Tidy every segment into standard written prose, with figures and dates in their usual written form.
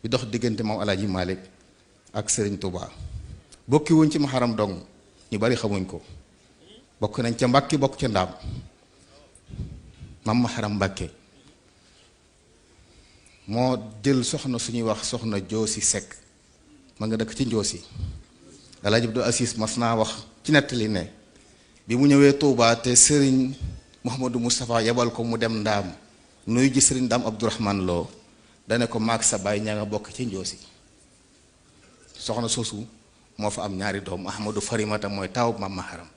bi dox diggante moom Alaaji Malick ak Serigne Touba bokki wuñ ci Muharram dong ñu bari xamuñ ko bokk nañ ca Mbàkke bokk ca Ndaam maam Muharram Mbàkke moo jël soxna suñuy wax soxna Joosi Sekk ma nga dëkk ci Njoosi Alaaji Abdou Aziz mas naa wax ci nettali ne bi mu ñëwee Touba te Serigne Mouhamadou Moustapha yebal ko mu dem Ndaam nuyu ji Serigne Ndaam Abdourahman Lo dane ko maag sa baay ña nga bokk ci Njoosi soxna soosu moo fa am ñaari doom Ahmadou Farimata mooy taaw maam Maharam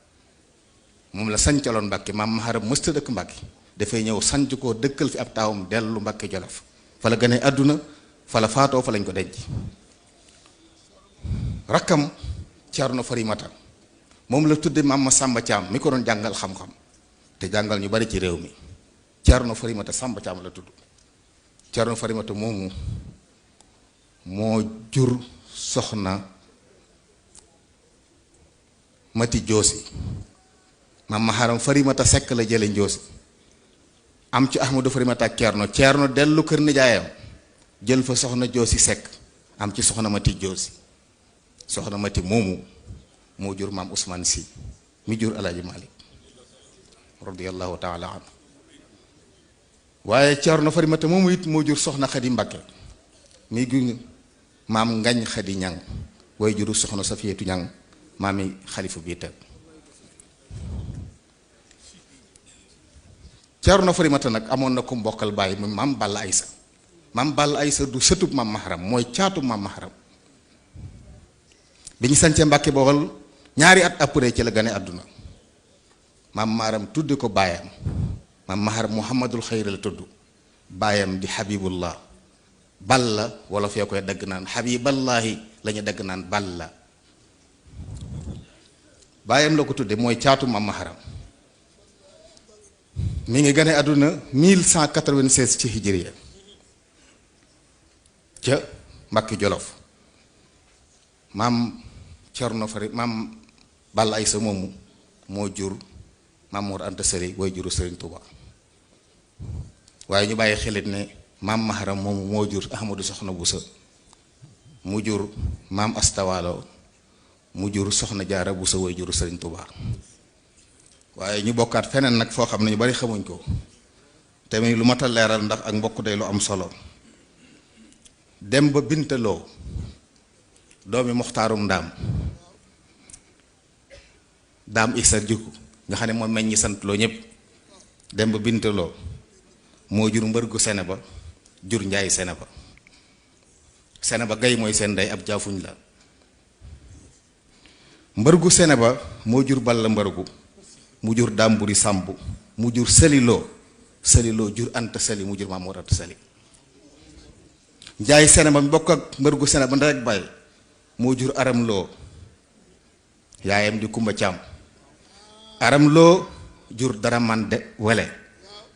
moom la sancaloon Mbàkke maam Maharam mësta dëkk Mbàkke dafay ñëw sanc koo dëkkal fi ab taawam dellu Mbàkke Jolof fa la gënee àdduna fa la faatoo fa lañ ko denc rakkam Ceerno Farimata moom la tudde maam ma Sàmba Caam mi ko doon jàngal xam-xam te jàngal ñu bari ci réew mi Ceerno Farimata Sàmba Caam la tudd Ceerno Farimata moomu moo jur soxna Mati Joosi maam Maharam Farimata Sekk la jële Njoosi am ci Ahmadou Farimata ak Ceerno dellu kër nijaayam jël fa soxna Joosi Sekk am ci soxna Mati Joosi soxna Mati moomu moo jur maam Ousmane Sy mi jur Alaaji Malick radiyallahu taala anhu waaye Ceerno Farimata moomu it moo jur soxna Xadi Mbakke mi jur maam Ngañ Xadi Ñang waaye juru soxna Safiyatu Ñang maami xalifa bii tëdd Ceerno Farimata nag amoon na ku mbokkal bàyyi mu maam Balla Aysa maam Balla Aysa du sëtub maam Maharam mooy caatub maam Maharam bi ñu sancee Mbàkke Bawol ñaari at après ci la gane àdduna maam Maharam tudde ko baayam maam Maharam Muhammadul Xayri la tudd baayam di Habibullah Balla wala fee koy dagg naan Habiballahi la ñu dagg naan Balla baayam la ko tudde mooy caatu maam Maharam mi ngi gane àdduna 1196 ci hijriya ca Mbàkke Jolof maam Cerno Fari maam Balla Aysa moomu moo jur maam Mor Anta Sali booy juru Sëriñ Tuuba waaye ñu bàyyi xelit ne maam Maharam moomu moo jur Ahmadu Soxna Busa mu jur maam Astawaalo mu jur Soxna Jaara Busa booy juru Sëriñ Tuuba waaye ñu bokkaat feneen nag foo xam ne ñu bari xamuñ ko tamit lu mat a leeral ndax ak mbokk day lu am solo dem ba bintaloo doomi Muxtaarum Ndaam Isa jikku nga xam ne moom meñ ñi sant loo ñëpp dem ba bintaloo moo jur mbërgu sene ba jur njaay sene ba gay mooy seen ndey ab jaafuñ la mbërgu sene ba moo jur Balla mbërgu mu jur Dàmburi Sàmb mu jur Saliloo jur Anta Sali mu jur Maam Mor Anta Sali njaay sene ba mbokk ak mbërgu sene ba ndey ak baay moo jur Aram Loo yaayam di Kumba Caam Aram Loo jur Daraman de Wele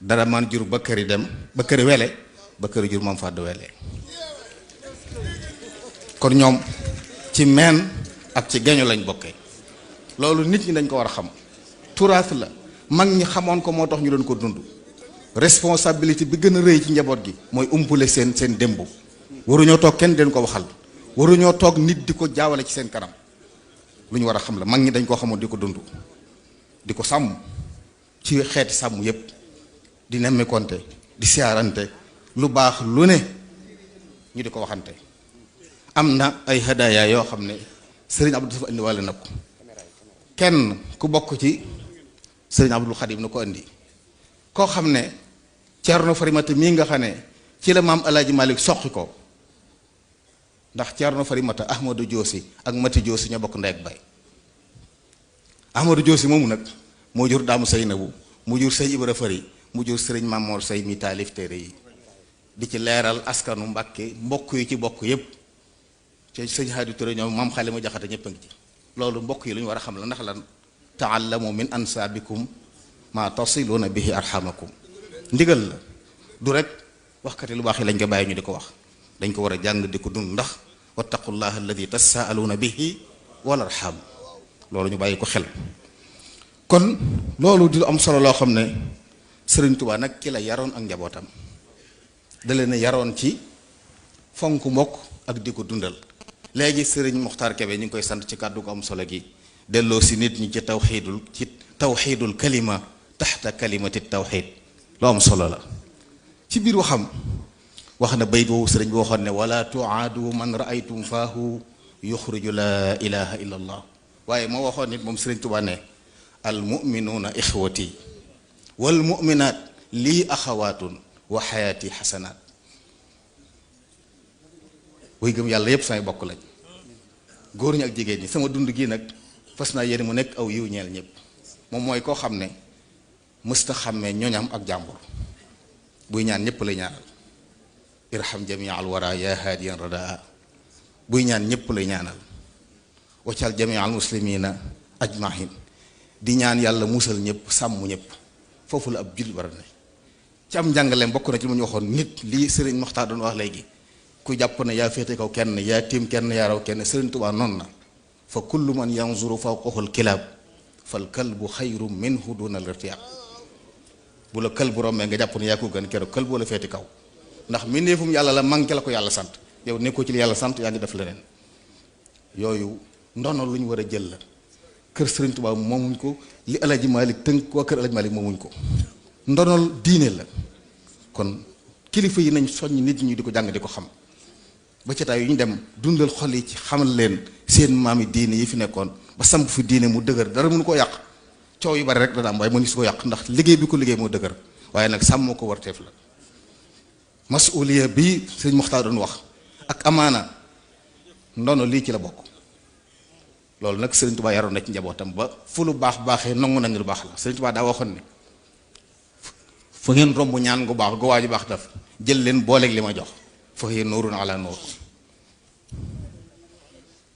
Daraman jur Bakari Dem Bakari Wele Bakari jur Maam Fàdd Wele kon ñoom ci meen ak ci geño lañ bokkee loolu nit ñi dañ ko war a xam turaas la mag ñi xamoon ko moo tax ñu doon ko dund responsabilité bi gën a rëy ci njaboot gi mooy umpule seen démb waruñoo toog kenn den ko waxal waruñoo toog nit di ko jaawale ci seen kanam lu ñu war a xam la mag ñi dañ koo xamoon di ko dund di ko sàmm ci xeeti sàmm yépp di nemmikonte di siyaarante lu baax lu ne ñu di ko waxante am na ay hadaaya yoo xam ne sëriñ Abdou dafa indi wàlle na ko kenn ku bokk ci sëriñ Abdul Xadim na ko indi koo xam ne Ceerno Farimata mii nga xam ne ci la maam Alaaji Malik soqi ko ndax Ceerno Farimata Ahmadou Joosi ak Mati Joosi ñoo bokk ndey ak baay Ahmadou Joosi moomu nag moo jur Daamu Saynabu mu jur Sëñ Ibra Fari mu jur sëriñ Mamoor Say mi taalif téere yi di ci leeral askanu Mbàkke mbokk yi ci bokk yépp ci sëñ Haadi Ture ñoom maam Xalima Jaxate ñépp a ngi ci loolu mbokk yi lu ñu war a xam la ndax lan taallamu min ansaabikum ma tasiluuna bihi arhamakum ndigal la du rek waxkati lu baax yi lañ ko bàyyi ñu di ko wax dañ ko war a jàng di ko dund ndax wattaqullaha alladi tasaaluuna bihi wal arham loolu ñu bàyyi ko xel kon loolu di lu am solo loo xam ne Sëriñ Tuubaa nag ki la yaroon ak njabootam da leen a yaroon ci fonk mbokk ak di ko dundal. léegi sëriñ Muxtaar Kebe ñu ngi koy sant ci kàddu ko am solo gi delloo si nit ñi ci tawxiidul kalima taxta kalimati tawxiid lu am solo la. ci biir waxam wax na bayt boobu sëriñ bi waxoon ne wala tuaadu man raaytum faahu yuxriju laa ilaha illa allah waaye moo waxoon nit moom sëriñ Tuubaa ne al muminuuna ixwati wal muminaat lii axawaatun wa xayaati xasanaat. way gëm yàlla yépp samay bokk lañ, góor ñi ak jigéen ñi. sama dund gii nag fas naa yéene mu nekk aw yiw ñeel ñëpp. moom mooy koo xam ne mësta xàmmee ñoñam ak jàmbur, buy ñaan ñëpp lay ñaanal. irham jamia al wara ya haadiyan radaa, buy ñaan ñëpp lay ñaanal. waccal jamia al muslimina ajmahin, di ñaan yàlla musal ñëpp sàmm ñëpp. foofu la ab jullit war a ne. ci am njàngaleem bokk na ci lu mu ñu waxoon nit lii sëriñ Moxtaar doon wax léegi, ku jàpp ne yaa féete kaw kenn, yaa tiim kenn, yaa raw kenn. sëriñ Tuubaa noonu na fa kullu man yanzuru fawqahu al kilaab fal kalbu xayru minhu duna al irtiyaab. bu la kël bu rombee nga jàpp ne yaa ko gën keroog kël boo la feeti kaw, ndax mbindeefum yàlla la manqué la ko yàlla sant, yow nekkoo ci li yàlla sant, yaa ngi def leneen. yooyu ndono lu ñu war a jël la. kër Sëriñ Tuubaa moomuñ ko, li Alaaji Maalik tënk waa kër Alaaji Maalik moomuñ ko. ndonol diine la. kon kilifa yi nañ soññ nit ñi di ko jàng di ko xam, ba ci taay yu ñu dem dundal xol yi ci xamal leen seen maami diine yi fi nekkoon ba samp fi diine mu dëgër, dara mënu ko yàq. coow yu bari rek dana am waaye mënu su ko yàq, ndax liggéey bi ko liggéey moo dëgër. waaye nag sàmm ko warteef la. masuuliya bi sëñ Muxtaar doon wax ak amaana, ndono lii ci la bokk. loolu nag Sëriñ Tuubaa yaroon na ci njabootam ba fu lu baax baaxee nangu nañ lu baax la. Sëriñ Tuubaa daa waxoon ne fu ngeen romb ñaan gu baax gu waaju baax def jël leen booleeg li ma jox. fa hiya nuurun ala nuur,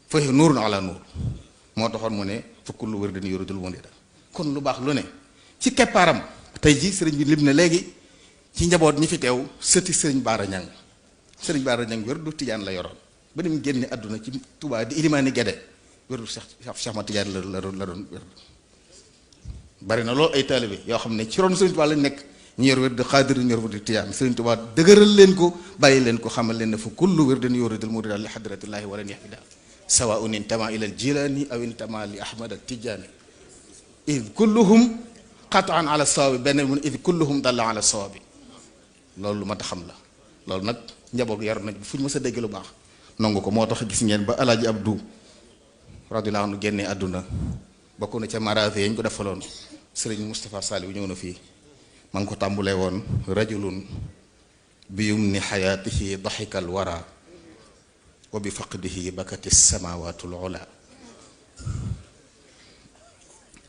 fa hiya nuurun ala nuur. moo taxoon mu ne fa kullu wirdin yuridul munira. kon lu baax lu ne ci keppaaram. tey ji sëriñ bi lim na léegi ci njaboot ñi fi teew sëti sëriñ Baara Ñang. sëriñ Baara Ñang wérdu tijaan la yoroon ba ni mu génne àdduna ci Tuubaa di ilimaani Gede wérdu Cheikh Ma Tijaan la doon wérdu. bari na loolu ay taalibe yoo xam ne ci ron sëriñ Tuubaa lañ nekk, ñu yor wérdu xaadir, ñu yor wérdu tijaan. sëriñ Tuubaa dëgëral leen ko, bàyyi leen ko, xamal leen ne fa kullu wirdin yuridul murida li xadratillaahi walan yaxbida sawaun intama ila al jilani aw intama li ahmad al tijaani id kulluhum qataan ala sawabi, benn mun id kulluhum dalla ala sawabi. loolu lu ma ta xam la. loolu nag njaboot yar nañ fu ñu mës a dégg lu baax nangu ko. moo tax gis ngeen ba Alaaji Abdu radiyallaahu anhu génnee àdduna, bokk na ca maravé yañ ko defaloon. sëriñ Moustapha Saliou ñëw na fii, ma ngi ko tàmbulee woon rajulun bi yumni xayaatihi daxikal wara wa bi faqdihi bakati samawaatul ula.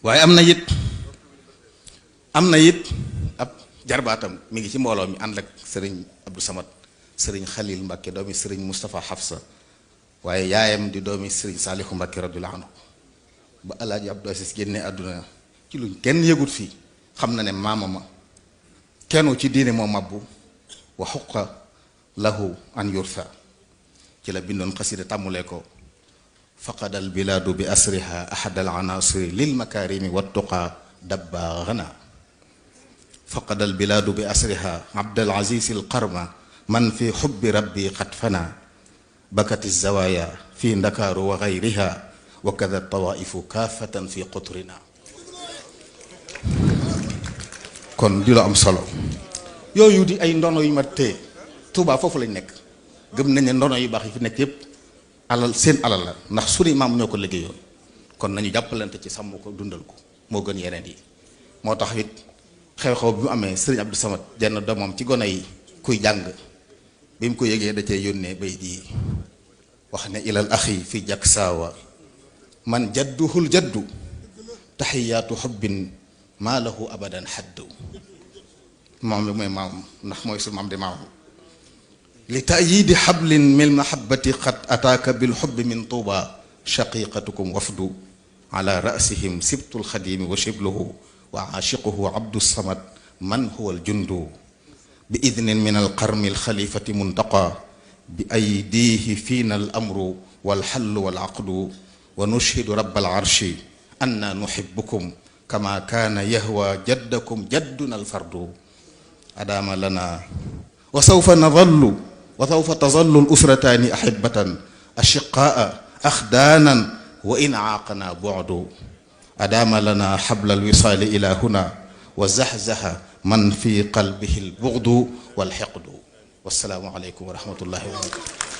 waaye am na it ab jarbaatam mi ngi ci mbooloo mi ànd ak sëriñ Abdou Samad, sëriñ Xalil Mbàkke doomi sëriñ Moustapha Hafsa, waaye yaayam di doomi sëriñ Saalihu Mbàkke radiyallaahu anhu. ba Alaaji Abdou Aziz génne àdduna ci luñ kenn yëgut fii, xam na ne maamama kennu ci diine moo mabbu wa xuqa lahu an yursa. ci la bindoon xasida tàmmulee ko faqadal bilaadu bi asriha ahadal anasiri lil makarimi wattuqa dabba gana. faqadal bilaadu bi asriha abdal aziz al qarma man fi xubbi rabbi qad fana bakati zawaya fi ndakaaru wa gayriha wa kada tawaifu kaafatan fi qutrina. kon di la am solo yooyu di ay ndono yu ma téye. Tuubaa foofu lañ nekk, gëm nañ ne ndono yu baax yi fi nekk yépp alal seen alal la, ndax suñu maam ñoo ko liggéeyoon. kon nañu jàppalante ci sàmm ko dundal ko moo gën yeneen yi. moo tax it xew-xew bi mu amee sëriñ Abdou Samad jenn doomam ci gone yi kuy jàng, bi mu ko yëgee da cee yónnee bay di wax ne ilal axi fi jak saawa man jadduhul jaddu taxiyaatu xubbin maa lahu abadan xaddu. maam bi mooy maam, ndax mooy su maam di maam. li tayiidi xablin min mahabati qad ataaka bil xubbi min tuuba shaqiqatukum wafdu ala rasihim sibtul xadimi wa shibluhu wa aashiquhu abdu samad man huwa aljundu bi idnin min alqarmi alxalifati muntaqa bi aydihi fiina al amru walxallu walaqdu wa nushhidu rabbal arshi anna nuhibbukum kama kaana yahwa jaddakum jadduna alfardu adaama lana wa sawfa nadallu wa sawfa tazallu al usrataani ahibatan ashiqaa axdaanan wa in aaqana bu'du adaama lana xabla alwisaali ila huna wa zaxzaxa man fi qalbihi albughdu walxiqdu wassalaamu aleykum wa rahmatullahi wa barakatu